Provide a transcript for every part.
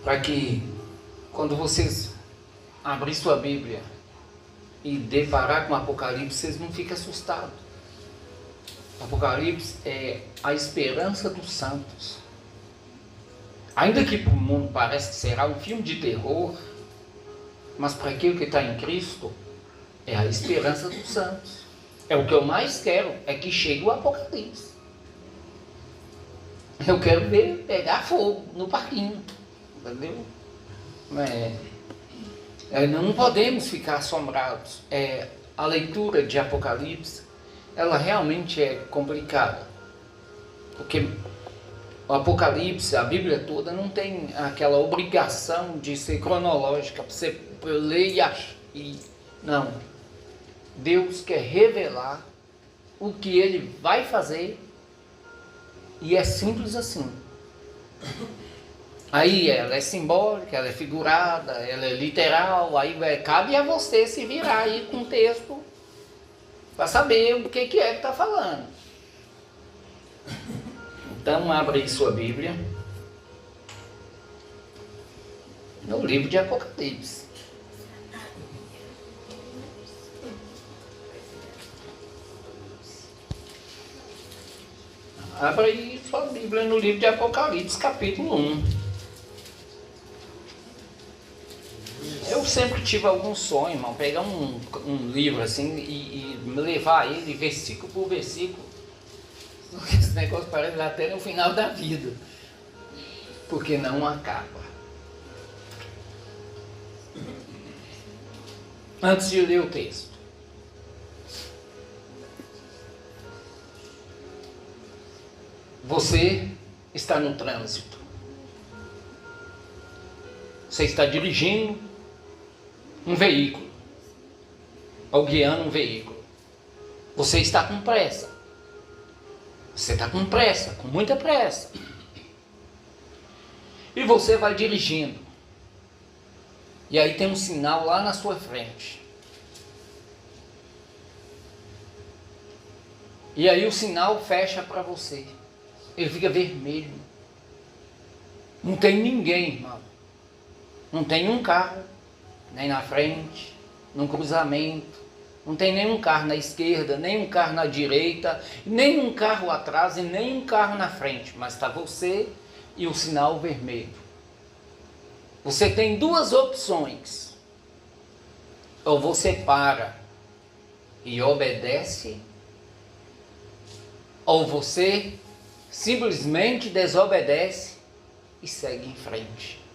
para que quando vocês abrir sua Bíblia e deparar com Apocalipse, vocês não fiquem assustados. Apocalipse é a esperança dos santos. Ainda que para o mundo parece que será um filme de terror, mas para aquele que está em Cristo, é a esperança dos santos. É o que eu mais quero, é que chegue o Apocalipse. Eu quero ver pegar fogo no parquinho, entendeu? Não podemos ficar assombrados. A leitura de Apocalipse, ela realmente é complicada, porque o Apocalipse, a Bíblia toda, não tem aquela obrigação de ser cronológica, para você ler e não. Deus quer revelar o que Ele vai fazer, e é simples assim. Aí ela é simbólica, ela é figurada, ela é literal, aí cabe a você se virar aí com o texto para saber o que é que está falando. Então abre aí sua Bíblia no livro de Apocalipse. Abra aí sua Bíblia no livro de Apocalipse, capítulo 1. Eu sempre tive algum sonho, irmão, pegar um livro assim e levar ele versículo por versículo. Esse negócio parece até no final da vida, porque não acaba. Antes de ler o texto, você está no trânsito, você está dirigindo um veículo, ou guiando um veículo, você está com pressa. Você está com pressa, com muita pressa. E você vai dirigindo. E aí tem um sinal lá na sua frente. E aí o sinal fecha para você. Ele fica vermelho. Não tem ninguém, irmão. Não tem um carro, nem na frente, num cruzamento. Não tem nenhum carro na esquerda, nenhum carro na direita, nenhum carro atrás e nenhum carro na frente. Mas está você e o sinal vermelho. Você tem duas opções. Ou você para e obedece, ou você simplesmente desobedece e segue em frente.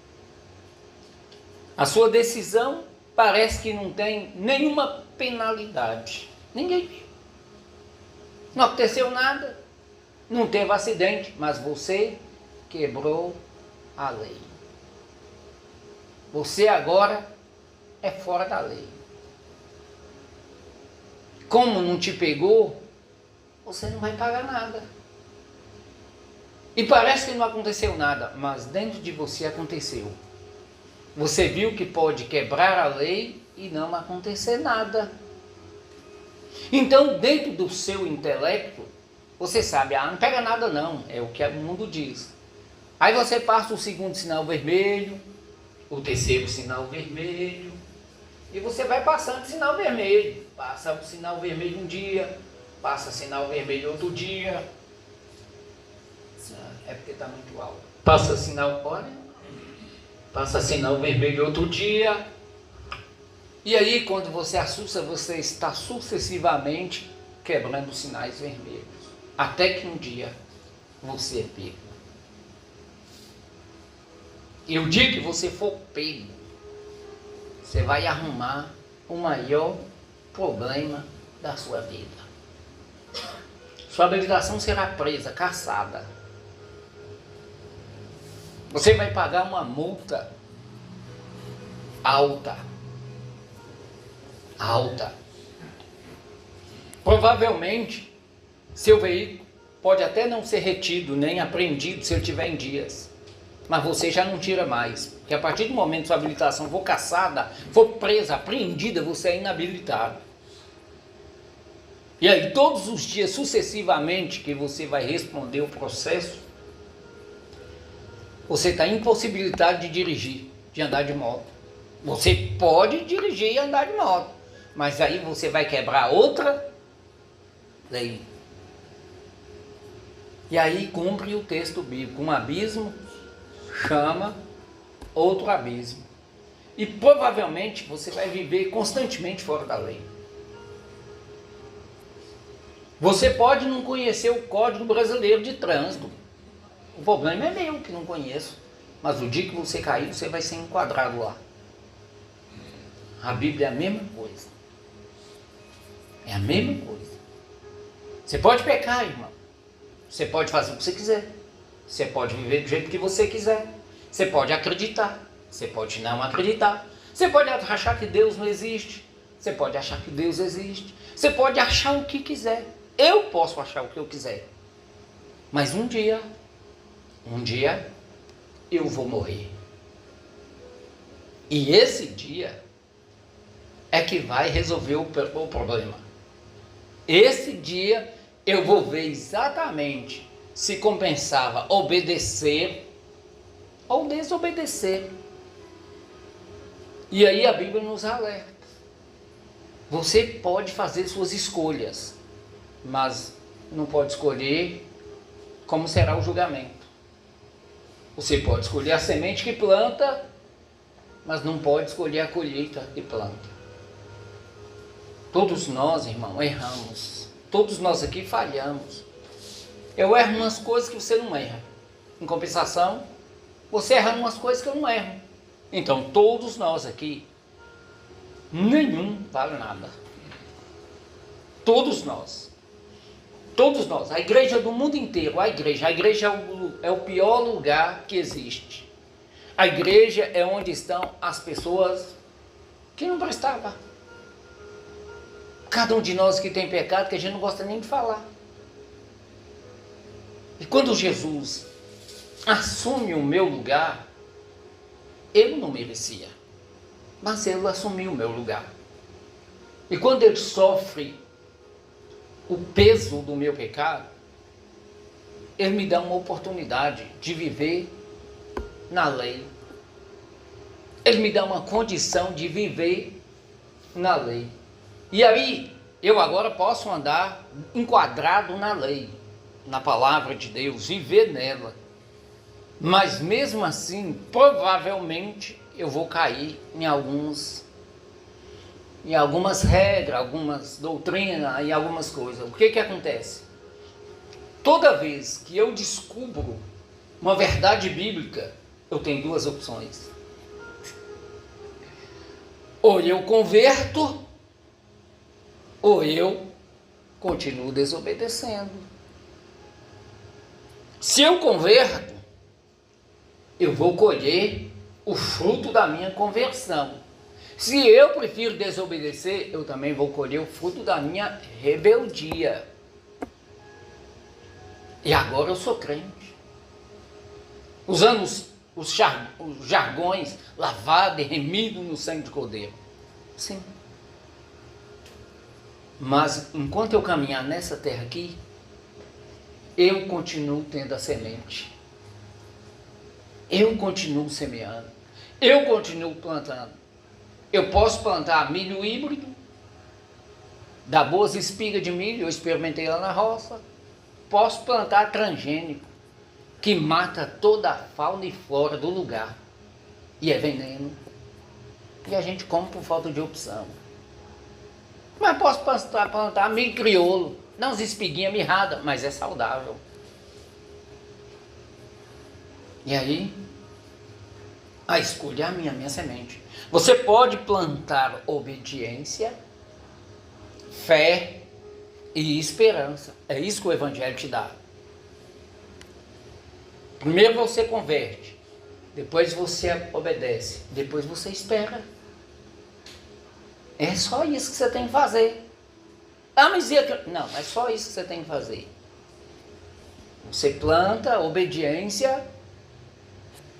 A sua decisão parece que não tem nenhuma penalidade. Ninguém viu. Não aconteceu nada. Não teve acidente, mas você quebrou a lei. Você agora é fora da lei. Como não te pegou, você não vai pagar nada. E parece que não aconteceu nada, mas dentro de você aconteceu. Você viu que pode quebrar a lei e não acontecer nada. Então, dentro do seu intelecto, você sabe, não pega nada não, é o que o mundo diz. Aí você passa o segundo sinal vermelho, o terceiro sinal vermelho, e você vai passando sinal vermelho. Passa o sinal vermelho um dia, passa sinal vermelho outro dia. É porque está muito alto. Passa sinal, olha, passa sinal vermelho outro dia. E aí, quando você assusta, você está sucessivamente quebrando sinais vermelhos. Até que um dia você é pego. E o dia que você for pego, você vai arrumar o maior problema da sua vida. Sua habilitação será presa, caçada. Você vai pagar uma multa alta. Provavelmente, seu veículo pode até não ser retido, nem apreendido se ele tiver em dias. Mas você já não tira mais. Porque a partir do momento que sua habilitação for cassada, for presa, apreendida, você é inabilitado. E aí, todos os dias, sucessivamente, que você vai responder o processo, Você está impossibilitado de dirigir, de andar de moto. Você pode dirigir e andar de moto, mas aí você vai quebrar outra lei. E aí cumpre o texto bíblico: um abismo chama outro abismo. E provavelmente você vai viver constantemente fora da lei. Você pode não conhecer o Código Brasileiro de Trânsito. O problema é meu, que não conheço. Mas o dia que você cair, você vai ser enquadrado lá. A Bíblia é a mesma coisa. É a mesma coisa. Você pode pecar, irmão. Você pode fazer o que você quiser. Você pode viver do jeito que você quiser. Você pode acreditar. Você pode não acreditar. Você pode achar que Deus não existe. Você pode achar que Deus existe. Você pode achar o que quiser. Eu posso achar o que eu quiser. Mas um dia eu vou morrer. E esse dia é que vai resolver o problema. Esse dia eu vou ver exatamente se compensava obedecer ou desobedecer. E aí a Bíblia nos alerta. Você pode fazer suas escolhas, mas não pode escolher como será o julgamento. Você pode escolher a semente que planta, mas não pode escolher a colheita que planta. Todos nós, irmão, erramos. Todos nós aqui falhamos. Eu erro umas coisas que você não erra. Em compensação, você erra umas coisas que eu não erro. Então, todos nós aqui, nenhum vale nada. Todos nós. Todos nós. A igreja do mundo inteiro, a igreja é o pior lugar que existe. A igreja é onde estão as pessoas que não prestavam. Cada um de nós que tem pecado que a gente não gosta nem de falar. E quando Jesus assume o meu lugar, ele não merecia, mas ele assumiu o meu lugar. E quando ele sofre o peso do meu pecado, ele me dá uma oportunidade de viver na lei. Ele me dá uma condição de viver na lei. E aí, eu agora posso andar enquadrado na lei, na palavra de Deus, viver nela. Mas mesmo assim, provavelmente, eu vou cair em algumas regras, algumas doutrinas, em algumas coisas. O que acontece? Toda vez que eu descubro uma verdade bíblica, eu tenho duas opções. Ou eu converto, ou eu continuo desobedecendo. Se eu converto, eu vou colher o fruto da minha conversão. Se eu prefiro desobedecer, eu também vou colher o fruto da minha rebeldia. E agora eu sou crente. Usando os jargões, lavado e remido no sangue de Cordeiro. Sim. Mas enquanto eu caminhar nessa terra aqui, eu continuo tendo a semente. Eu continuo semeando. Eu continuo plantando. Eu posso plantar milho híbrido, dar boas espigas de milho, eu experimentei lá na roça. Posso plantar transgênico, que mata toda a fauna e flora do lugar. E é veneno. E a gente come por falta de opção. Mas posso plantar milho crioulo, dá umas espiguinhas mirradas, mas é saudável. E aí, a escolha é a minha semente. Você pode plantar obediência, fé e esperança. É isso que o Evangelho te dá. Primeiro você converte, depois você obedece, depois você espera. É só isso que você tem que fazer. Ah, mas não, é só isso que você tem que fazer. Você planta, obediência,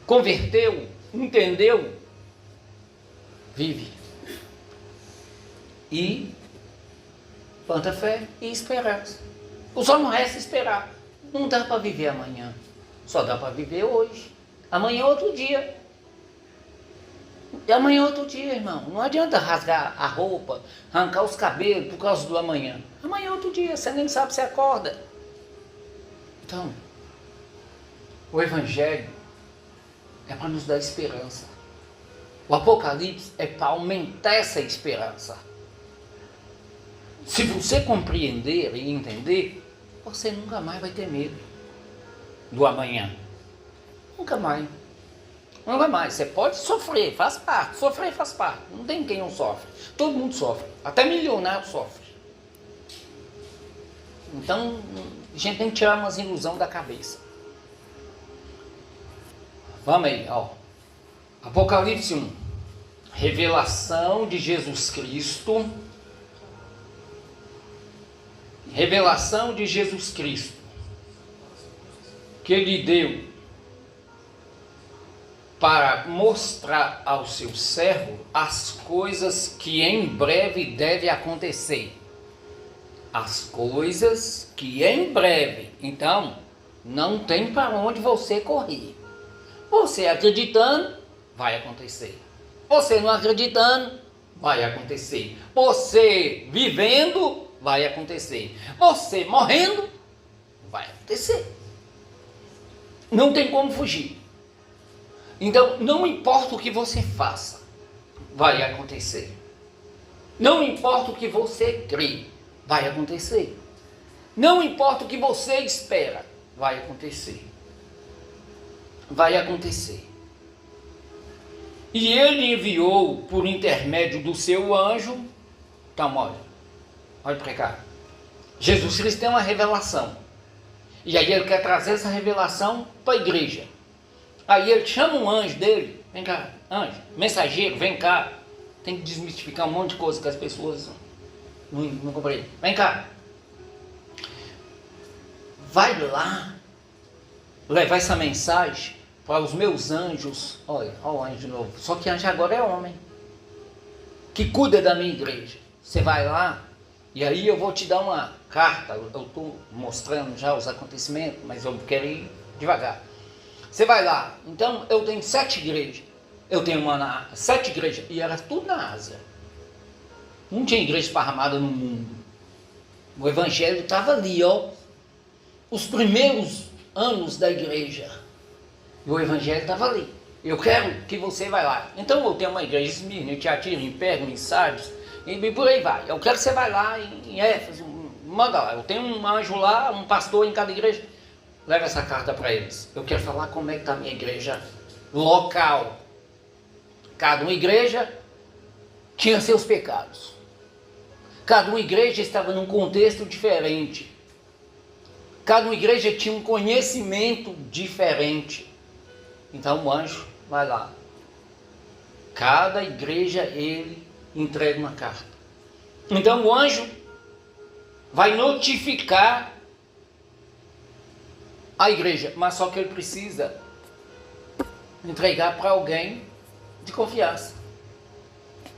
converteu, entendeu, vive. E planta fé e esperança. Só não resta esperar. Não dá para viver amanhã, só dá para viver hoje. Amanhã é outro dia. E amanhã é outro dia, irmão. Não adianta rasgar a roupa, arrancar os cabelos por causa do amanhã. Amanhã é outro dia, você nem sabe se acorda. Então, o Evangelho é para nos dar esperança. O Apocalipse é para aumentar essa esperança. Se você compreender e entender, você nunca mais vai ter medo do amanhã. Nunca mais. Nunca mais. Você pode sofrer, faz parte. Sofrer faz parte. Não tem quem não sofre. Todo mundo sofre. Até milionário sofre. Então, a gente tem que tirar umas ilusões da cabeça. Vamos aí, ó. Apocalipse 1. Revelação de Jesus Cristo. Revelação de Jesus Cristo. Que Ele deu para mostrar ao seu servo as coisas que em breve devem acontecer. As coisas que em breve. Então, não tem para onde você correr. Você acreditando, vai acontecer. Você não acreditando, vai acontecer. Você vivendo, vai acontecer. Você morrendo, vai acontecer. Não tem como fugir. Então, não importa o que você faça, vai acontecer. Não importa o que você crê, vai acontecer. Não importa o que você espera, vai acontecer. Vai acontecer. E Ele enviou por intermédio do seu anjo. Então, olha para cá. Jesus Cristo tem uma revelação. E aí Ele quer trazer essa revelação para a igreja. Aí Ele chama um anjo dele. Vem cá, anjo, mensageiro, vem cá. Tem que desmistificar um monte de coisa que as pessoas não compreendem. Vem cá. Vai lá levar essa mensagem para os meus anjos. Olha o anjo de novo. Só que anjo agora é homem. Que cuida da minha igreja. Você vai lá e aí eu vou te dar uma carta. Eu estou mostrando já os acontecimentos, mas eu quero ir devagar. Você vai lá. Então eu tenho 7 igrejas. Eu tenho 7 igrejas. E era tudo na Ásia. Não tinha igreja esparramada no mundo. O evangelho estava ali, ó. Os primeiros anos da igreja. E o evangelho estava ali. Eu quero que você vá lá. Então eu tenho uma igreja em Esmirna, em Tiatira, em Pérgamo, em Sardes, e por aí vai. Eu quero que você vá lá em Éfeso, manda lá. Eu tenho um anjo lá, um pastor em cada igreja. Leva essa carta para eles. Eu quero falar como é que está a minha igreja local. Cada uma igreja tinha seus pecados. Cada uma igreja estava num contexto diferente. Cada uma igreja tinha um conhecimento diferente. Então o anjo vai lá. Cada igreja ele entrega uma carta. Então o anjo vai notificar a igreja, mas só que ele precisa entregar para alguém de confiança.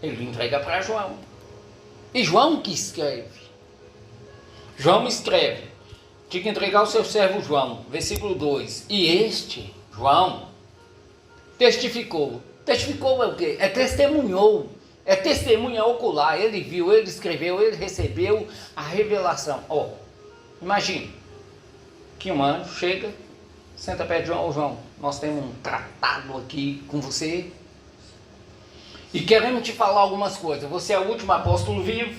Ele entrega para João. E João que escreve. João escreve. Tinha que entregar ao seu servo João, versículo 2. E este, João, testificou. Testificou é o quê? É testemunhou. É testemunha ocular. Ele viu, ele escreveu, ele recebeu a revelação. Imagine que um anjo chega, senta perto de João. João, nós temos um tratado aqui com você e queremos te falar algumas coisas. Você é o último apóstolo vivo.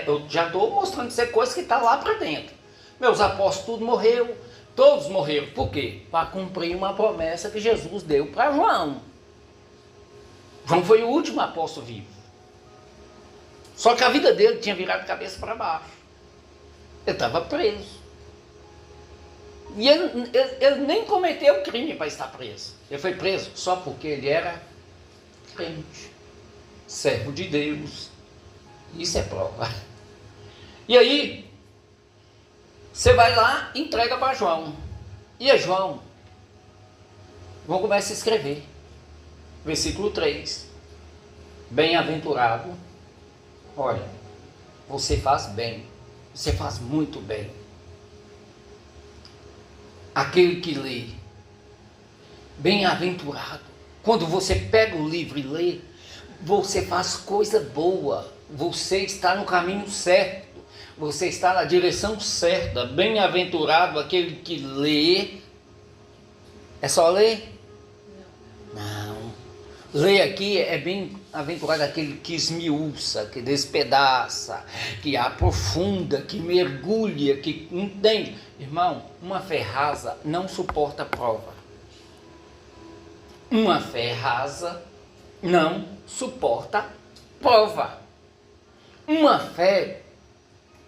Eu já estou mostrando você coisas que está lá para dentro. Meus apóstolos tudo morreram, todos morreram. Por quê? Para cumprir uma promessa que Jesus deu para João. João foi o último apóstolo vivo. Só que a vida dele tinha virado de cabeça para baixo. Ele estava preso. E ele nem cometeu crime para estar preso. Ele foi preso só porque ele era crente, servo de Deus. Isso é prova. E aí, você vai lá e entrega para João. E a João começa a escrever. Versículo 3. Bem-aventurado. Olha, você faz bem. Você faz muito bem. Aquele que lê Bem-aventurado. Quando você pega o livro e lê, você faz coisa boa. Você está no caminho certo. Você está na direção certa. Bem-aventurado aquele que lê. É só ler? Não. Ler aqui é bem-aventurado aquele que esmiuça, que despedaça, que aprofunda, que mergulha, que entende. Irmão, uma fé rasa não suporta prova. Uma fé rasa não suporta prova. Uma fé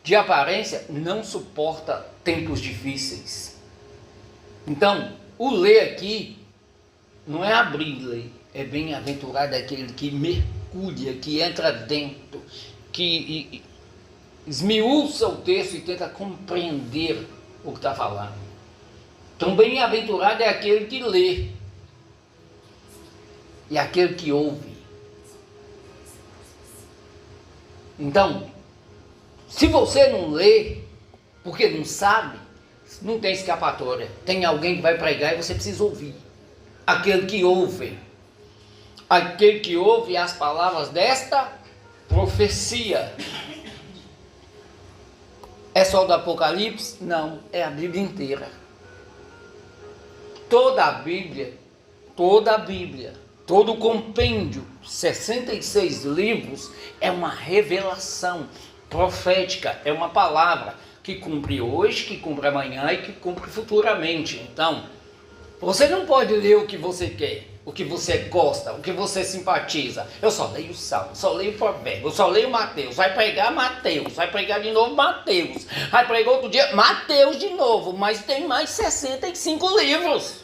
de aparência não suporta tempos difíceis. Então, o ler aqui não é abrir e ler, é bem-aventurado aquele que mergulha, que entra dentro, que esmiuça o texto e tenta compreender o que está falando. Então, bem-aventurado é aquele que lê e aquele que ouve. Então, se você não lê, porque não sabe, não tem escapatória. Tem alguém que vai pregar e você precisa ouvir. Aquele que ouve as palavras desta profecia. É só do Apocalipse? Não, é a Bíblia inteira. Toda a Bíblia, todo o compêndio, 66 livros, é uma revelação profética, é uma palavra que cumpre hoje, que cumpre amanhã e que cumpre futuramente. Então, você não pode ler o que você quer, o que você gosta, o que você simpatiza. Eu só leio o Salmo, só leio o Provérbio, eu só leio Mateus. Vai pregar Mateus, vai pregar de novo Mateus, vai pregar outro dia Mateus de novo, mas tem mais 65 livros.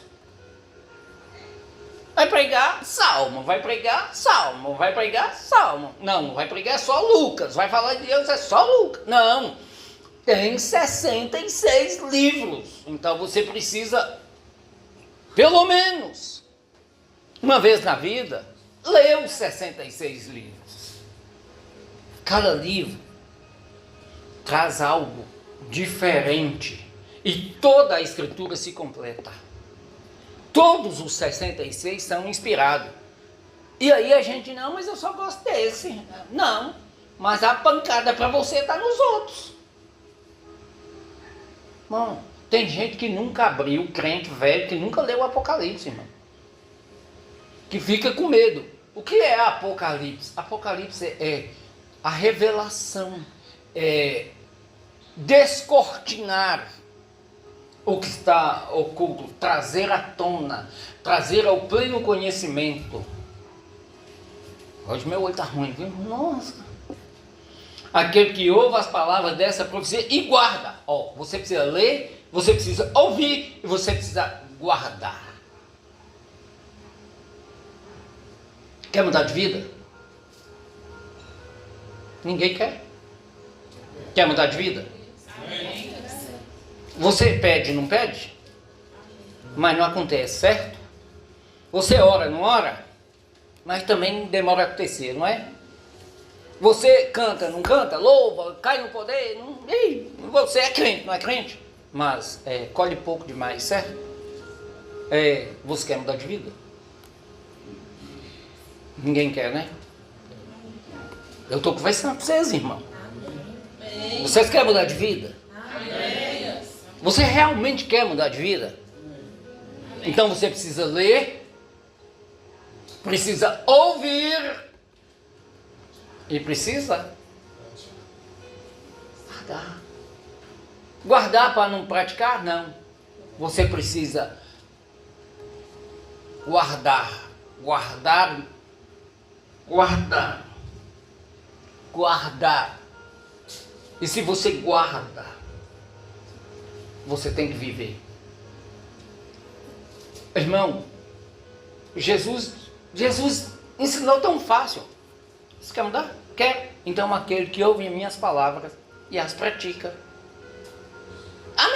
Vai pregar Salmo, vai pregar Salmo, vai pregar Salmo. Não vai pregar só Lucas, vai falar de Deus, é só Lucas. Não, tem 66 livros. Então você precisa, pelo menos, uma vez na vida, ler os 66 livros. Cada livro traz algo diferente e toda a escritura se completa. Todos os 66 são inspirados. E aí a gente, não, mas eu só gosto desse. Não, mas a pancada para você está nos outros. Bom, tem gente que nunca abriu, crente velho, que nunca leu o Apocalipse, irmão. Que fica com medo. O que é Apocalipse? Apocalipse é a revelação, é descortinar o que está oculto, trazer à tona, trazer ao pleno conhecimento. Hoje meu olho está ruim, viu? Nossa! Aquele que ouve as palavras dessa profecia e guarda. Ó, você precisa ler, você precisa ouvir e você precisa guardar. Quer mudar de vida? Ninguém quer. Quer mudar de vida? Amém. Você pede, não pede? Mas não acontece, certo? Você ora, não ora? Mas também demora a acontecer, não é? Você canta, não canta? Louva, cai no poder? Não... Ih, você é crente, não é crente? Mas colhe pouco demais, certo? Você quer mudar de vida? Ninguém quer, né? Eu estou conversando com vocês, irmão. Vocês querem mudar de vida? Você realmente quer mudar de vida? Então você precisa ler, precisa ouvir e precisa guardar. Guardar para não praticar? Não. Você precisa guardar. E se você guarda, você tem que viver. Irmão, Jesus ensinou tão fácil. Você quer mudar? Quer? Então aquele que ouve minhas palavras e as pratica. Ah,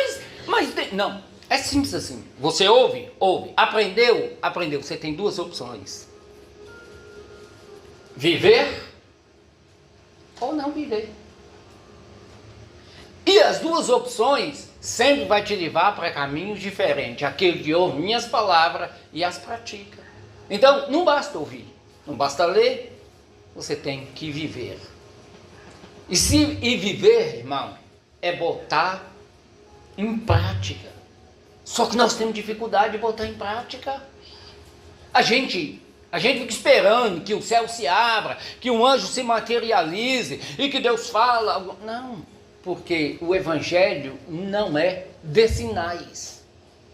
mas não. É simples assim. Você ouve. Aprendeu. Você tem duas opções. Viver ou não viver. E as duas opções sempre vai te levar para caminhos diferentes. Aquele que ouve minhas palavras e as pratica. Então, não basta ouvir, não basta ler, você tem que viver. E viver, irmão, é botar em prática. Só que nós temos dificuldade de botar em prática. A gente fica esperando que o céu se abra, que um anjo se materialize e que Deus fala. Não, porque o evangelho não é de sinais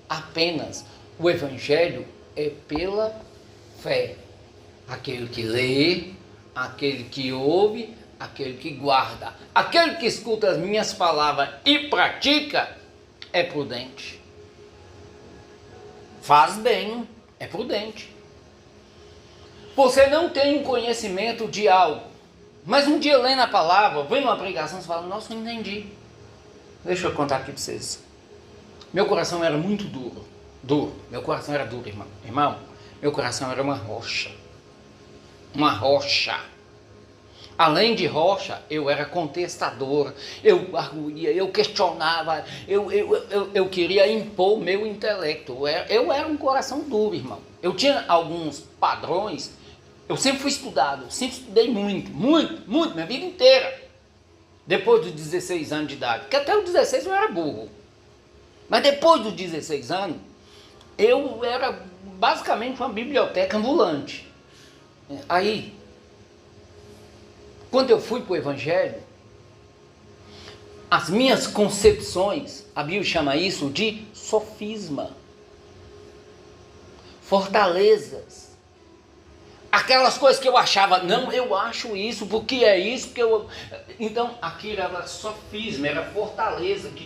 apenas. O evangelho é pela fé. Aquele que lê, aquele que ouve, aquele que guarda. Aquele que escuta as minhas palavras e pratica é prudente. Faz bem, é prudente. Você não tem um conhecimento de algo, mas um dia lendo a palavra, vem uma pregação, você fala, nossa, não entendi. Deixa eu contar aqui para vocês. Meu coração era muito duro. Meu coração era duro, irmão. Irmão, meu coração era uma rocha. Uma rocha. Além de rocha, eu era contestador, eu arguía, eu questionava, eu queria impor o meu intelecto. Eu era um coração duro, irmão. Eu tinha alguns padrões, eu sempre fui estudado, sempre estudei muito, minha vida inteira. Depois dos 16 anos de idade, porque até os 16 eu era burro. Mas depois dos 16 anos, eu era basicamente uma biblioteca ambulante. Aí, quando eu fui para o evangelho, as minhas concepções, a Bíblia chama isso de sofisma, fortalezas, aquelas coisas que eu achava, não, eu acho isso, porque é isso, que eu... Então, aquilo era sofisma, era fortaleza que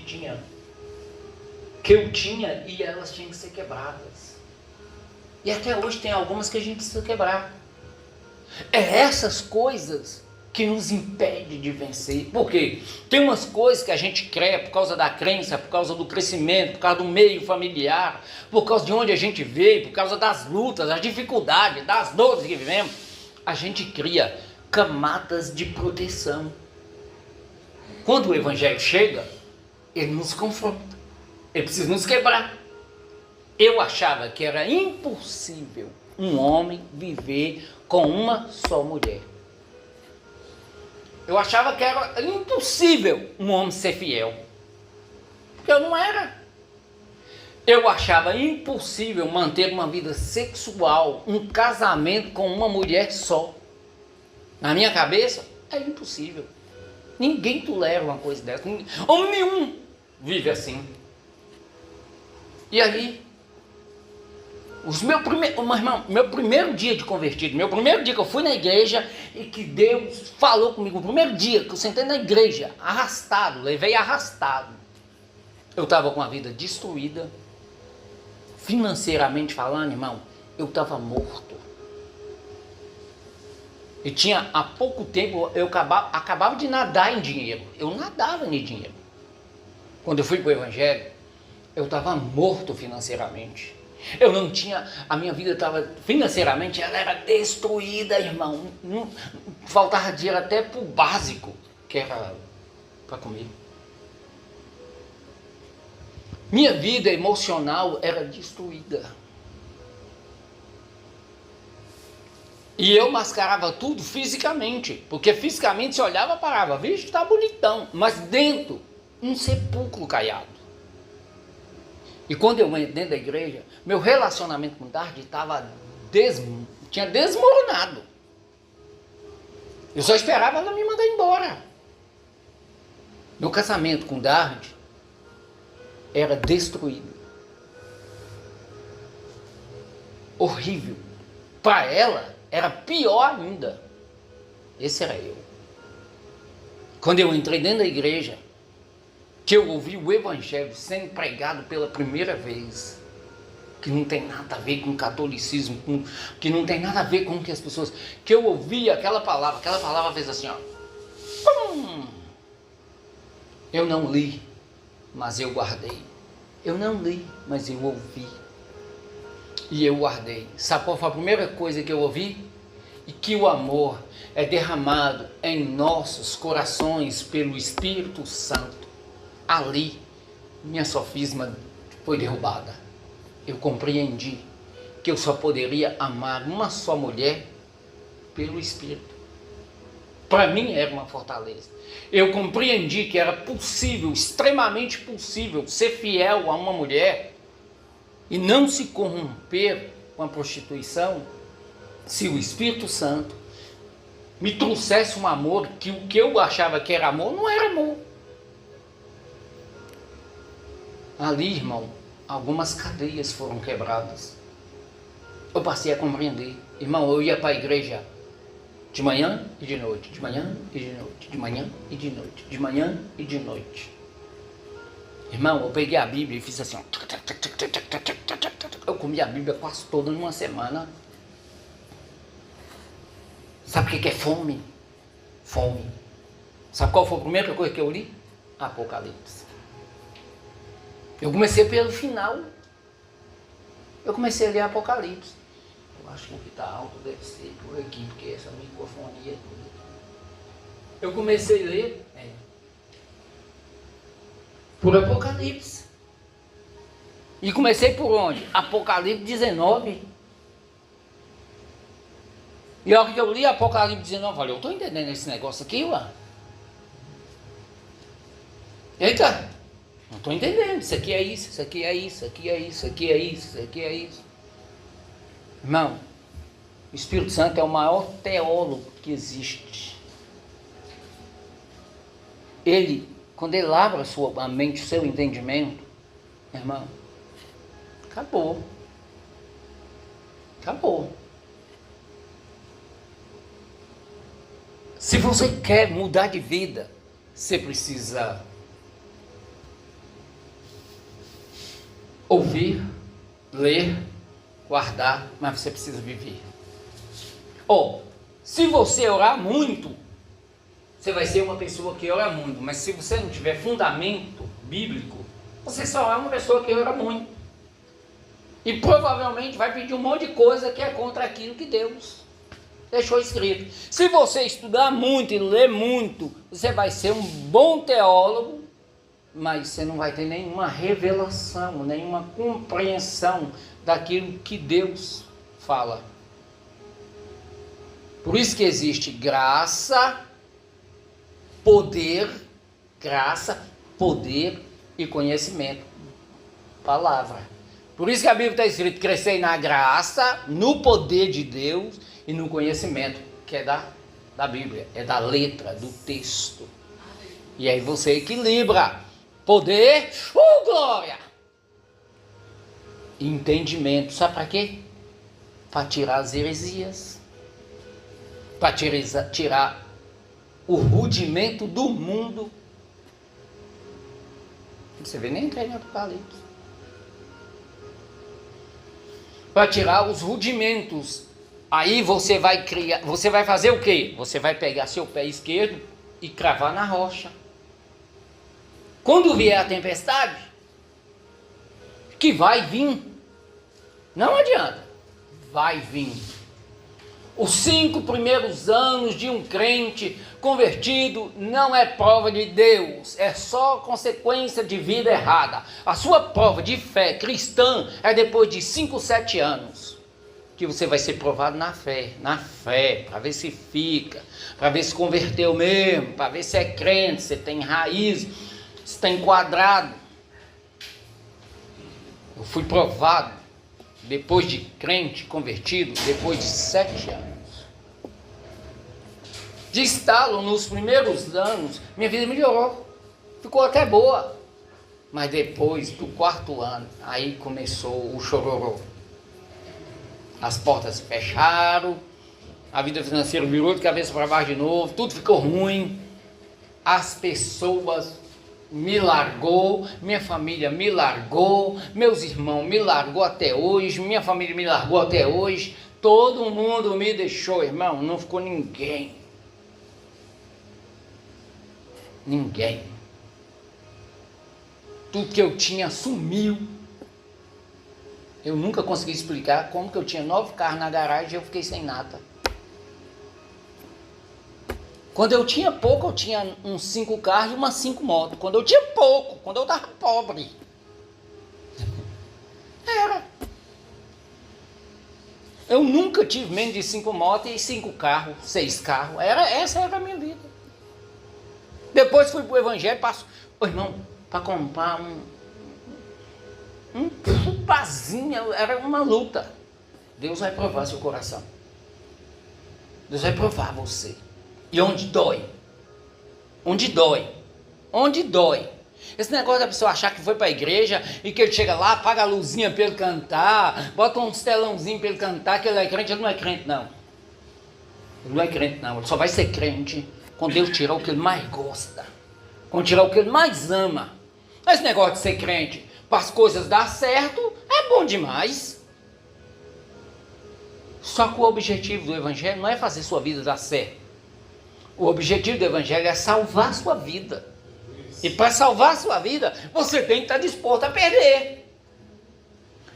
eu tinha e elas tinham que ser quebradas. E até hoje tem algumas que a gente precisa quebrar. É essas coisas que nos impede de vencer. Por quê? Tem umas coisas que a gente crê por causa da crença, por causa do crescimento, por causa do meio familiar, por causa de onde a gente veio, por causa das lutas, das dificuldades, das dores que vivemos. A gente cria camadas de proteção. Quando o evangelho chega, ele nos confronta. Ele precisa nos quebrar. Eu achava que era impossível um homem viver com uma só mulher. Eu achava que era impossível um homem ser fiel. Porque eu não era. Eu achava impossível manter uma vida sexual, um casamento com uma mulher só. Na minha cabeça, é impossível. Ninguém tolera uma coisa dessa. Homem nenhum vive assim. E aí, meu primeiro dia de convertido, meu primeiro dia que eu fui na igreja e que Deus falou comigo, o primeiro dia que eu sentei na igreja, arrastado, levei arrastado. Eu estava com a vida destruída, financeiramente falando, irmão, eu estava morto. E tinha, há pouco tempo, eu acabava de nadar em dinheiro. Eu nadava em dinheiro. Quando eu fui para o evangelho, eu estava morto financeiramente. Eu não tinha, a minha vida estava, financeiramente, ela era destruída, irmão. Não, faltava dinheiro até para o básico, que era para comer. Minha vida emocional era destruída. E eu mascarava tudo fisicamente, porque fisicamente se olhava e parava, vixe, está bonitão, mas dentro, um sepulcro caiado. E quando eu entrei dentro da igreja, meu relacionamento com Dardi tinha desmoronado. Eu só esperava ela me mandar embora. Meu casamento com Dardi era destruído. Horrível. Para ela, era pior ainda. Esse era eu. Quando eu entrei dentro da igreja, que eu ouvi o evangelho sendo pregado pela primeira vez, que não tem nada a ver com catolicismo, que não tem nada a ver com que as pessoas, que eu ouvi aquela palavra fez assim, ó, pum! Eu não li, mas eu guardei. Eu não li, mas eu ouvi. E eu guardei. Sabe qual foi a primeira coisa que eu ouvi? E que o amor é derramado em nossos corações pelo Espírito Santo. Ali, minha sofisma foi derrubada. Eu compreendi que eu só poderia amar uma só mulher pelo Espírito. Para mim era uma fortaleza. Eu compreendi que era possível, extremamente possível, ser fiel a uma mulher e não se corromper com a prostituição, se o Espírito Santo me trouxesse um amor que o que eu achava que era amor, não era amor. Ali, irmão, algumas cadeias foram quebradas. Eu passei a compreender. Irmão, eu ia para a igreja de manhã e de noite, de manhã e de noite, de manhã e de noite, de manhã e de noite. Irmão, eu peguei a Bíblia e fiz assim, ó. Eu comi a Bíblia quase toda numa semana. Sabe o que é fome? Fome. Sabe qual foi a primeira coisa que eu li? Apocalipse. Eu comecei pelo final. Eu comecei a ler Apocalipse. Eu acho que aqui está alto, deve ser por aqui, porque essa microfonia é tudo. Eu comecei a ler por Apocalipse. E comecei por onde? Apocalipse 19. E a hora que eu li Apocalipse 19, eu falei, eu estou entendendo esse negócio aqui, ué. Eita, não estou entendendo, isso aqui é isso, isso aqui é isso, isso aqui é isso, isso aqui é isso, isso aqui é isso. Irmão, o Espírito Santo é o maior teólogo que existe. Ele, quando ele abre a mente, o seu entendimento, irmão, acabou. Acabou. Se você quer mudar de vida, você precisa ouvir, ler, guardar, mas você precisa viver. Se você orar muito, você vai ser uma pessoa que ora muito, mas se você não tiver fundamento bíblico, você só é uma pessoa que ora muito. E provavelmente vai pedir um monte de coisa que é contra aquilo que Deus deixou escrito. Se você estudar muito e ler muito, você vai ser um bom teólogo, mas você não vai ter nenhuma revelação, nenhuma compreensão daquilo que Deus fala. Por isso que existe graça, poder e conhecimento. Palavra. Por isso que a Bíblia está escrito, crescei na graça, no poder de Deus e no conhecimento, que é da Bíblia, é da letra, do texto. E aí você equilibra poder, glória, e entendimento. Sabe para quê? Para tirar as heresias, para tirar o rudimento do mundo. Você vê, nem entrei no Apocalipse. Para tirar os rudimentos. Aí você vai criar, você vai fazer o quê? Você vai pegar seu pé esquerdo e cravar na rocha. Quando vier a tempestade, que vai vir, não adianta, vai vir. Os 5 primeiros anos de um crente convertido não é prova de Deus, é só consequência de vida errada. A sua prova de fé cristã é depois de 5, 7 anos, que você vai ser provado na fé, para ver se fica, para ver se converteu mesmo, para ver se é crente, se tem raiz, se está enquadrado. Eu fui provado, depois de crente, convertido, depois de 7 anos. De estalo, nos primeiros anos, minha vida melhorou, ficou até boa. Mas depois do 4º ano, aí começou o chororô. As portas se fecharam, a vida financeira virou de cabeça para baixo de novo, tudo ficou ruim. As pessoas me largou, minha família me largou, meus irmãos me largou até hoje, minha família me largou até hoje, todo mundo me deixou, irmão, não ficou ninguém. Ninguém. Tudo que eu tinha sumiu. Eu nunca consegui explicar como que eu tinha 9 carros na garagem e eu fiquei sem nada. Quando eu tinha pouco, eu tinha uns 5 carros e umas 5 motos. Quando eu tinha pouco, quando eu estava pobre. Era. Eu nunca tive menos de 5 motos e 5 carros, 6 carros. Essa era a minha vida. Depois fui pro evangelho, passo, ô irmão, para comprar um pazinho, era uma luta. Deus vai provar seu coração. Deus vai provar você. E onde dói? Onde dói? Onde dói? Esse negócio da pessoa achar que foi para a igreja e que ele chega lá, apaga a luzinha para ele cantar, bota um telãozinho para ele cantar, que ele é crente. Ele não é crente, não. Ele não é crente, não. Ele só vai ser crente quando Deus tirar o que ele mais gosta, quando tirar o que ele mais ama. Esse negócio de ser crente para as coisas dar certo é bom demais. Só que o objetivo do evangelho não é fazer sua vida dar certo. O objetivo do evangelho é salvar sua vida. E para salvar sua vida, você tem que estar disposto a perder.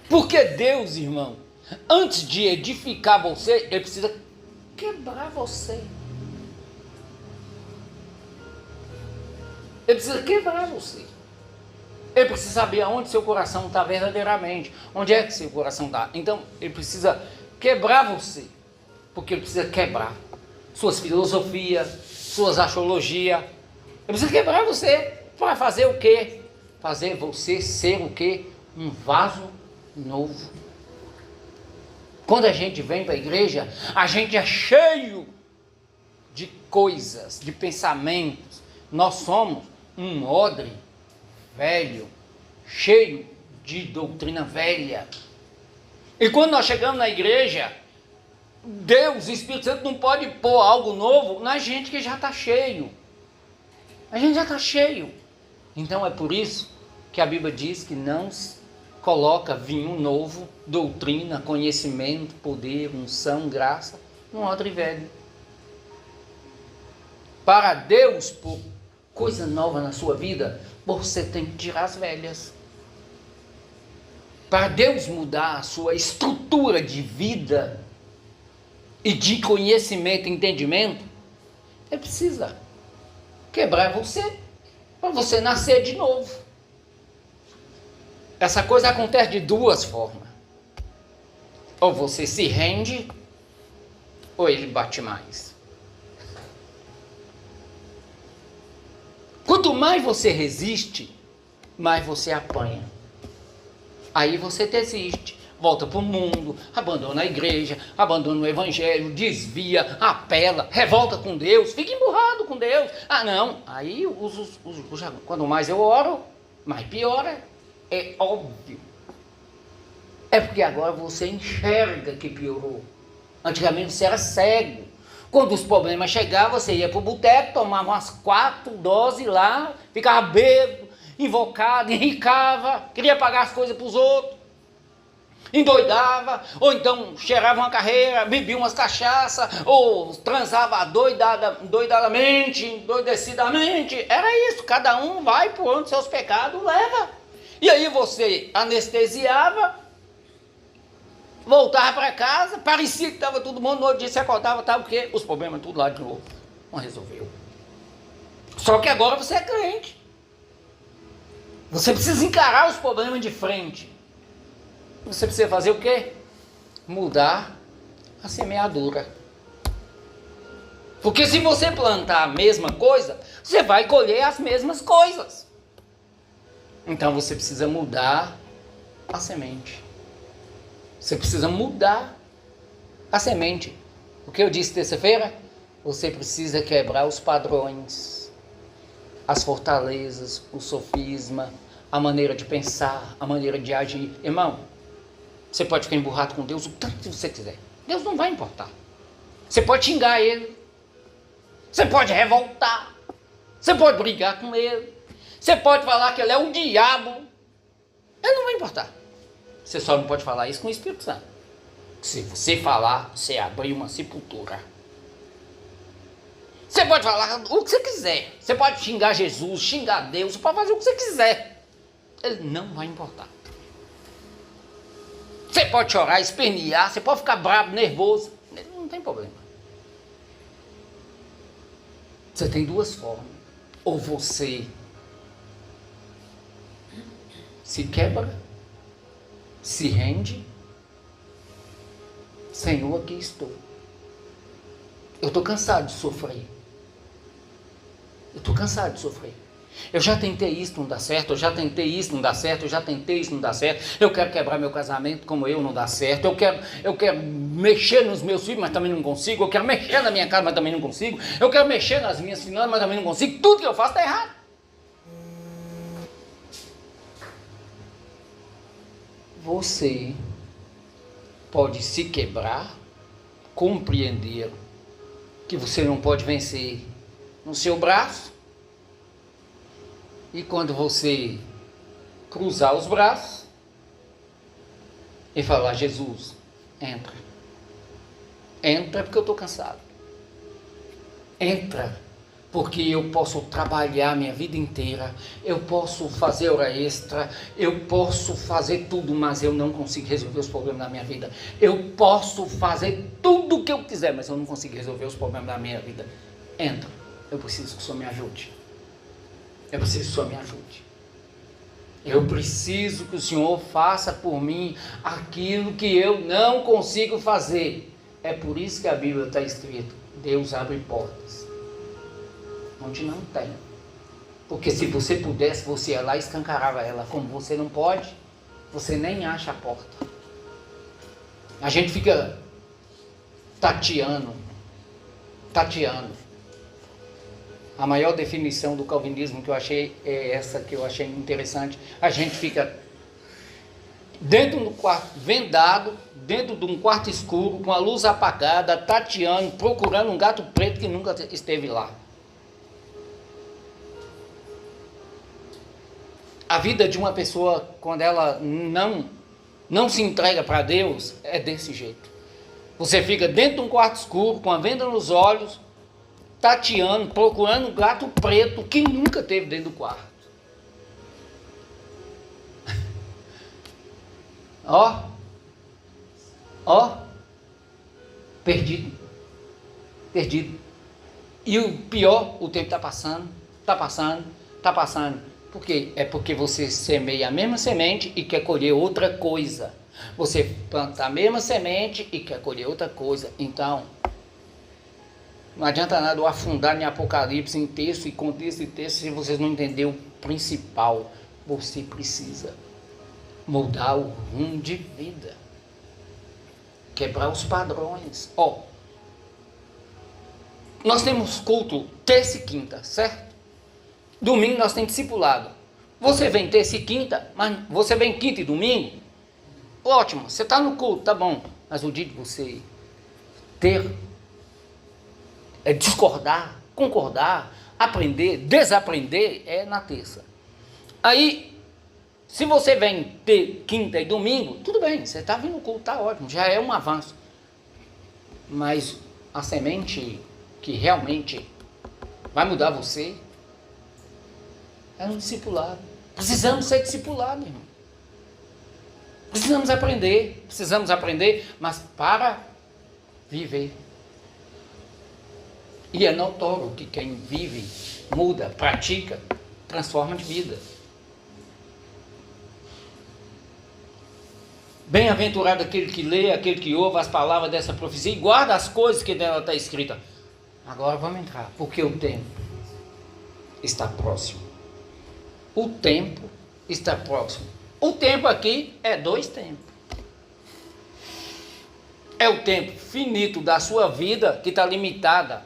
Porque Deus, irmão, antes de edificar você, Ele precisa quebrar você. Ele precisa quebrar você. Ele precisa saber aonde seu coração está verdadeiramente. Onde é que seu coração está. Então, Ele precisa quebrar você. Porque Ele precisa quebrar suas filosofias, suas axiologias. Ele precisa quebrar você para fazer o quê? Fazer você ser o quê? Um vaso novo. Quando a gente vem para a igreja, a gente é cheio de coisas, de pensamentos. Nós somos um odre velho, cheio de doutrina velha. E quando nós chegamos na igreja, Deus, o Espírito Santo, não pode pôr algo novo na gente que já está cheio. A gente já está cheio. Então é por isso que a Bíblia diz que não coloca vinho novo, doutrina, conhecimento, poder, unção, graça, num odre velho. Para Deus pôr coisa nova na sua vida, você tem que tirar as velhas. Para Deus mudar a sua estrutura de vida e de conhecimento e entendimento, Ele precisa quebrar você, para você nascer de novo. Essa coisa acontece de duas formas. Ou você se rende, ou ele bate mais. Quanto mais você resiste, mais você apanha. Aí você desiste, volta para o mundo, abandona a igreja, abandona o evangelho, desvia, apela, revolta com Deus, fica emburrado com Deus. Ah não, aí quando mais eu oro, mais piora. É óbvio. É porque agora você enxerga que piorou. Antigamente você era cego. Quando os problemas chegavam, você ia para o boteco, tomava umas 4 doses lá, ficava bêbado, invocado, enricava, queria pagar as coisas para os outros, endoidava, ou então cheirava uma carreira, bebia umas cachaça, ou transava doidadamente, endoidecidamente. Era isso, cada um vai por onde seus pecados leva. E aí você anestesiava, voltava para casa, parecia que estava todo mundo, no outro dia você acordava, estava o quê? Os problemas tudo lá de novo. Não resolveu. Só que agora você é crente. Você precisa encarar os problemas de frente. Você precisa fazer o quê? Mudar a semeadura. Porque se você plantar a mesma coisa, você vai colher as mesmas coisas. Então você precisa mudar a semente. Você precisa mudar a semente. O que eu disse terça-feira? Você precisa quebrar os padrões, as fortalezas, o sofisma, a maneira de pensar, a maneira de agir. Irmão, você pode ficar emburrado com Deus o tanto que você quiser. Deus não vai importar. Você pode xingar Ele. Você pode revoltar. Você pode brigar com Ele. Você pode falar que Ele é o diabo. Ele não vai importar. Você só não pode falar isso com o Espírito Santo. Se você falar, você abrir uma sepultura. Você pode falar o que você quiser. Você pode xingar Jesus, xingar Deus. Você pode fazer o que você quiser. Ele não vai importar. Você pode chorar, espernear. Você pode ficar bravo, nervoso. Ele não tem problema. Você tem duas formas. Ou você se quebra, se rende. Senhor, aqui estou. Eu estou cansado de sofrer. Eu estou cansado de sofrer. Eu já tentei isso, não dá certo. Eu já tentei isso, não dá certo. Eu já tentei isso, não dá certo. Eu quero quebrar meu casamento como eu, não dá certo. Eu quero mexer nos meus filhos, mas também não consigo. Eu quero mexer na minha casa, mas também não consigo. Eu quero mexer nas minhas finanças, mas também não consigo. Tudo que eu faço está errado. Você pode se quebrar, compreender que você não pode vencer no seu braço, e quando você cruzar os braços e falar: Jesus, entra porque eu estou cansado, entra porque eu posso trabalhar a minha vida inteira, eu posso fazer hora extra, eu posso fazer tudo, mas eu não consigo resolver os problemas da minha vida. Eu posso fazer tudo o que eu quiser, mas eu não consigo resolver os problemas da minha vida. Entra, eu preciso que o Senhor me ajude. Eu preciso que o Senhor me ajude. Eu preciso que o Senhor faça por mim aquilo que eu não consigo fazer. É por isso que a Bíblia está escrito: Deus abre portas onde não tem. Porque se você pudesse, você ia lá e escancarava ela. Como você não pode, você nem acha a porta. A gente fica tateando. A maior definição do calvinismo que eu achei é essa, que eu achei interessante. A gente fica dentro do quarto, vendado, dentro de um quarto escuro, com a luz apagada, tateando, procurando um gato preto que nunca esteve lá. A vida de uma pessoa, quando ela não se entrega para Deus, é desse jeito. Você fica dentro de um quarto escuro, com a venda nos olhos, tateando, procurando um gato preto que nunca teve dentro do quarto. Ó, perdido. E o pior, o tempo está passando. Por quê? É porque você semeia a mesma semente e quer colher outra coisa. Você planta a mesma semente e quer colher outra coisa. Então, não adianta nada eu afundar em Apocalipse, em texto e contexto e texto, se vocês não entenderem o principal. Você precisa mudar o rumo de vida. Quebrar os padrões. Nós temos culto terça e quinta, certo? Domingo nós temos discipulado. Você vem terça e quinta, mas você vem quinta e domingo? Ótimo, você está no culto, tá bom. Mas o dia de você discordar, concordar, aprender, desaprender, é na terça. Aí, se você vem ter quinta e domingo, tudo bem, você está vindo no culto, está ótimo, já é um avanço. Mas a semente que realmente vai mudar você é no discipulado. Precisamos ser discipulados, irmão. Precisamos aprender, mas para viver. E é notório que quem vive, muda, pratica, transforma de vida. Bem-aventurado aquele que lê, aquele que ouve as palavras dessa profecia e guarda as coisas que nela está escrita. Agora vamos entrar, porque o tempo está próximo. O tempo está próximo. O tempo aqui é dois tempos. É o tempo finito da sua vida que está limitada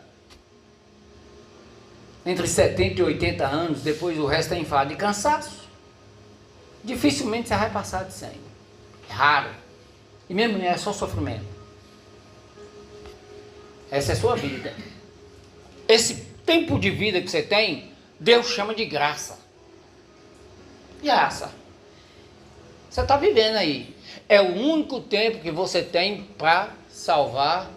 entre 70 e 80 anos, depois o resto é enfado e cansaço. Dificilmente você vai passar de 100. É raro. E mesmo é só sofrimento. Essa é a sua vida. Esse tempo de vida que você tem, Deus chama de graça. Graça. Você está vivendo aí. É o único tempo que você tem para salvar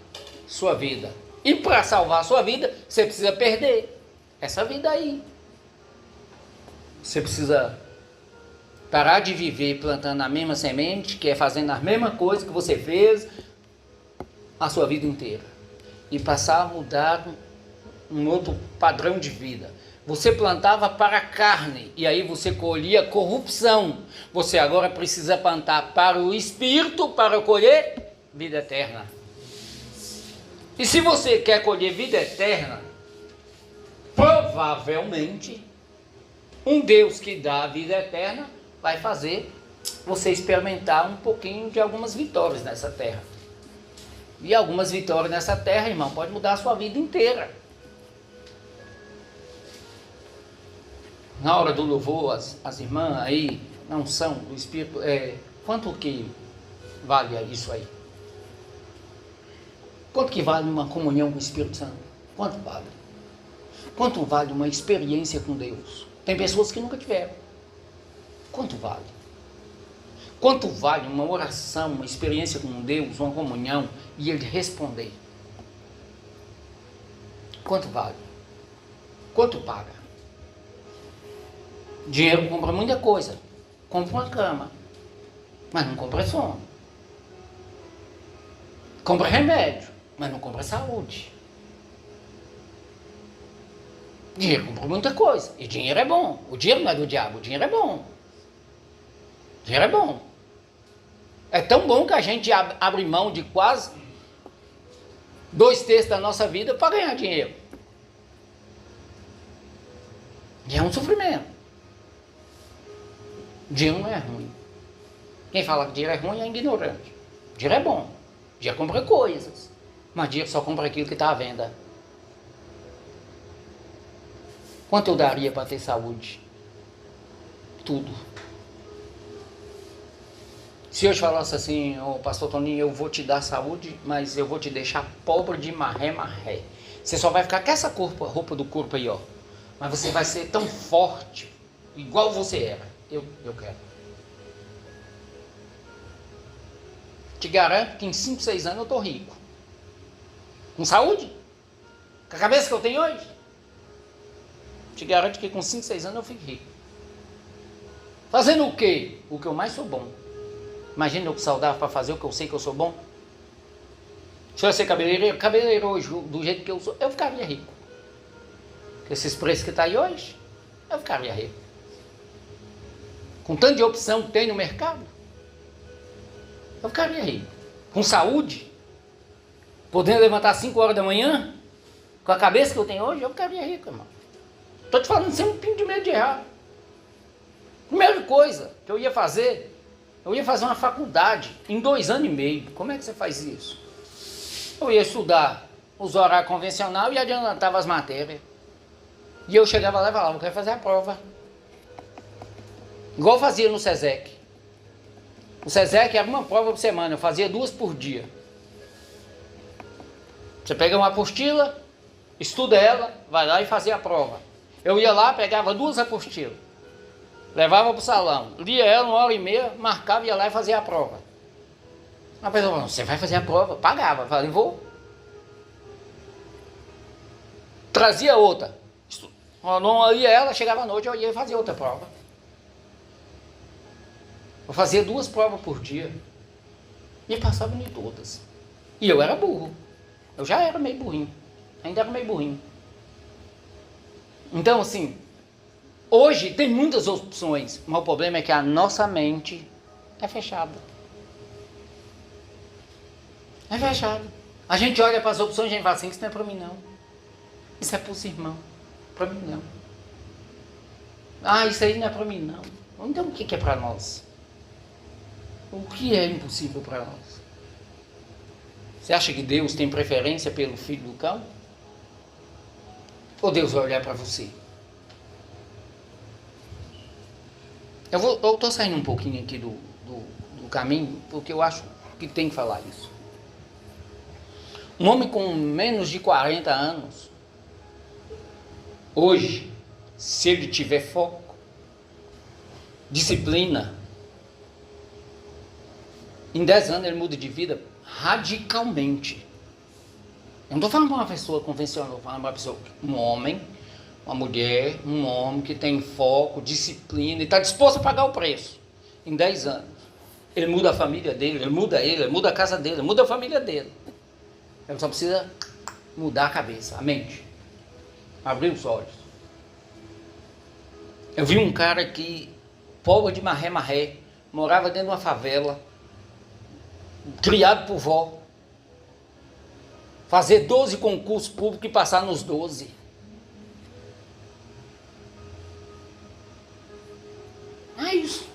sua vida. E para salvar sua vida, você precisa perder essa vida aí. Você precisa parar de viver plantando a mesma semente, que é fazendo a mesma coisa que você fez a sua vida inteira. E passar a mudar um outro padrão de vida. Você plantava para a carne e aí você colhia corrupção. Você agora precisa plantar para o espírito para colher vida eterna. E se você quer colher vida eterna, provavelmente um Deus que dá a vida eterna vai fazer você experimentar um pouquinho de algumas vitórias nessa terra. E algumas vitórias nessa terra, irmão, pode mudar a sua vida inteira. Na hora do louvor, as irmãs aí, na unção do Espírito, quanto que vale isso aí? Quanto que vale uma comunhão com o Espírito Santo? Quanto vale? Quanto vale uma experiência com Deus? Tem pessoas que nunca tiveram. Quanto vale? Quanto vale uma oração, uma experiência com Deus, uma comunhão, e Ele responder? Quanto vale? Quanto paga? Dinheiro compra muita coisa. Compra uma cama, mas não compra sono. Compra remédio, mas não compra saúde. Dinheiro compra muita coisa. E dinheiro é bom. O dinheiro não é do diabo, o dinheiro é bom. O dinheiro é bom. É tão bom que a gente abre mão de quase 2/3 da nossa vida para ganhar dinheiro. E é um sofrimento. Dinheiro não é ruim. Quem fala que dinheiro é ruim é ignorante. Dinheiro é bom. Dinheiro compra coisas. Mas dinheiro só compra aquilo que está à venda. Quanto eu daria para ter saúde? Tudo. Se eu te falasse assim, pastor Toninho, eu vou te dar saúde, mas eu vou te deixar pobre de marré. Você só vai ficar com essa roupa do corpo aí, ó. Mas você vai ser tão forte, igual você era. Eu quero. Te garanto que em 5, 6 anos eu estou rico. Com saúde? Com a cabeça que eu tenho hoje? Te garanto que com 5, 6 anos eu fico rico. Fazendo o quê? O que eu mais sou bom. Imagina eu saudável para fazer o que eu sei que eu sou bom. Se eu ser cabeleireiro hoje, do jeito que eu sou, eu ficaria rico. Com esses preços que está aí hoje, eu ficaria rico. Com tanto de opção que tem no mercado, eu ficaria rico. Com saúde, podendo levantar às 5 horas da manhã, com a cabeça que eu tenho hoje, eu ficaria rico, irmão. Estou te falando sem um pingo de medo de errar. Primeira coisa que eu ia fazer uma faculdade em 2 anos e meio. Como é que você faz isso? Eu ia estudar os horários convencionais e adiantava as matérias. E eu chegava lá e falava, eu quero fazer a prova. Igual eu fazia no SESEC. O SESEC era uma prova por semana, eu fazia 2 por dia. Você pega uma apostila, estuda ela, vai lá e fazia a prova. Eu ia lá, pegava 2 apostilas, levava para o salão, lia ela 1h30, marcava, ia lá e fazia a prova. A pessoa falou, você vai fazer a prova? Pagava, eu falei, vou. Trazia outra. Não lia ela, chegava à noite, eu ia fazer outra prova. Eu fazia 2 provas por dia. E passava em todas. E eu era burro. Eu já era meio burrinho. Ainda era meio burrinho. Então, assim, hoje tem muitas opções, mas o problema é que a nossa mente é fechada. É fechada. A gente olha para as opções e a gente fala assim, isso não é para mim não. Isso é para os irmãos. Para mim não. Ah, isso aí não é para mim não. Então o que é para nós? O que é impossível para nós? Você acha que Deus tem preferência pelo filho do cão? Ou Deus vai olhar para você? Eu estou saindo um pouquinho aqui do caminho, porque eu acho que tem que falar isso. Um homem com menos de 40 anos, hoje, se ele tiver foco, disciplina, em 10 anos ele muda de vida radicalmente. Eu não estou falando para uma pessoa convencional, estou falando para uma pessoa, um homem, uma mulher, um homem que tem foco, disciplina e está disposto a pagar o preço. Em 10 anos. Ele muda a família dele, ele muda a casa dele, ele muda a família dele. Ele só precisa mudar a cabeça, a mente. Abrir os olhos. Eu vi um cara que, pobre de marré, morava dentro de uma favela, criado por vó, fazer 12 concursos públicos e passar nos 12. É isso.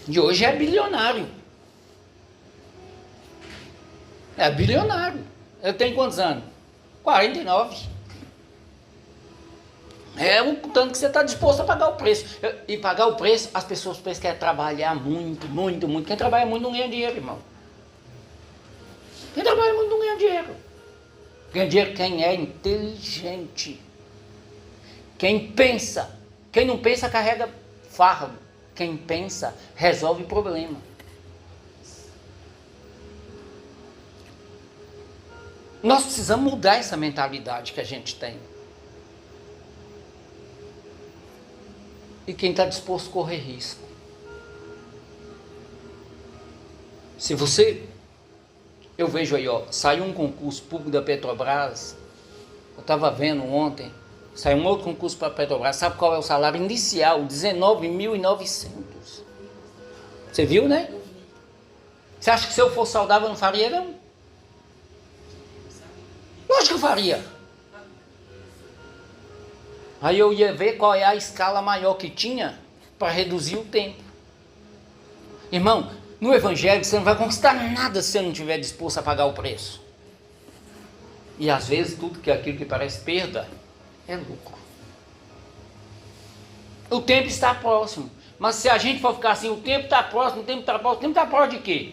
E hoje é bilionário. É bilionário. Eu tenho quantos anos? 49. É o tanto que você está disposto a pagar o preço. E pagar o preço, as pessoas pensam que é trabalhar muito. Quem trabalha muito não ganha dinheiro, irmão. Quem trabalha muito não ganha dinheiro. Ganha dinheiro quem é inteligente. Quem pensa. Quem não pensa carrega fardo. Quem pensa resolve problema. Nós precisamos mudar essa mentalidade que a gente tem. E quem está disposto a correr risco. Se você... Eu vejo aí, ó, saiu um concurso público da Petrobras. Eu estava vendo ontem. Saiu um outro concurso para a Petrobras. Sabe qual é o salário inicial? 19.900. Você viu, né? Você acha que se eu fosse saudável eu não faria, não? Lógico que eu faria. Aí eu ia ver qual é a escala maior que tinha para reduzir o tempo. Irmão, no Evangelho você não vai conquistar nada se você não estiver disposto a pagar o preço. E às vezes tudo que aquilo que parece perda é lucro. O tempo está próximo. Mas se a gente for ficar assim, o tempo está próximo, o tempo está próximo, o tempo está próximo de quê?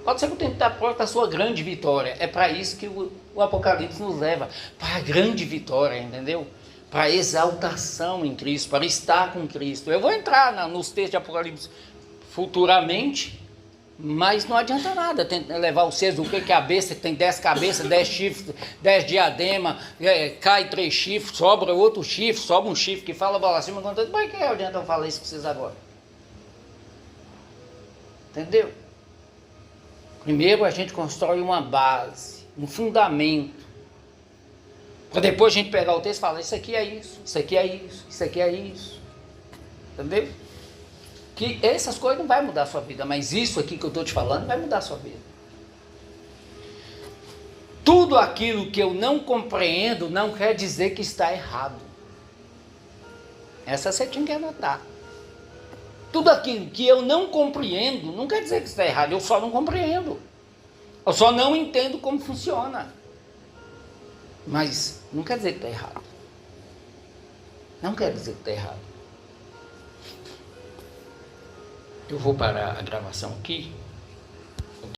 Pode ser que o tempo está próximo da sua grande vitória. É para isso que o Apocalipse nos leva. Para a grande vitória, entendeu? Para a exaltação em Cristo, para estar com Cristo. Eu vou entrar nos textos de Apocalipse futuramente, mas não adianta nada levar o César, o que é a besta, que tem 10 cabeças, 10 chifres, 10 diademas, cai 3 chifres, sobra outro chifre, sobra um chifre que fala bola acima, mas que adianta eu falar isso para vocês agora? Entendeu? Primeiro a gente constrói uma base, um fundamento, para depois a gente pegar o texto e falar, isso aqui é isso, isso aqui é isso, isso aqui é isso. Entendeu? Que essas coisas não vai mudar a sua vida, mas isso aqui que eu estou te falando vai mudar a sua vida. Tudo aquilo que eu não compreendo não quer dizer que está errado. Essa você tinha que anotar. Tudo aquilo que eu não compreendo não quer dizer que está errado, eu só não compreendo. Eu só não entendo como funciona. Mas não quer dizer que está errado. Não quer dizer que está errado. Eu vou parar a gravação aqui.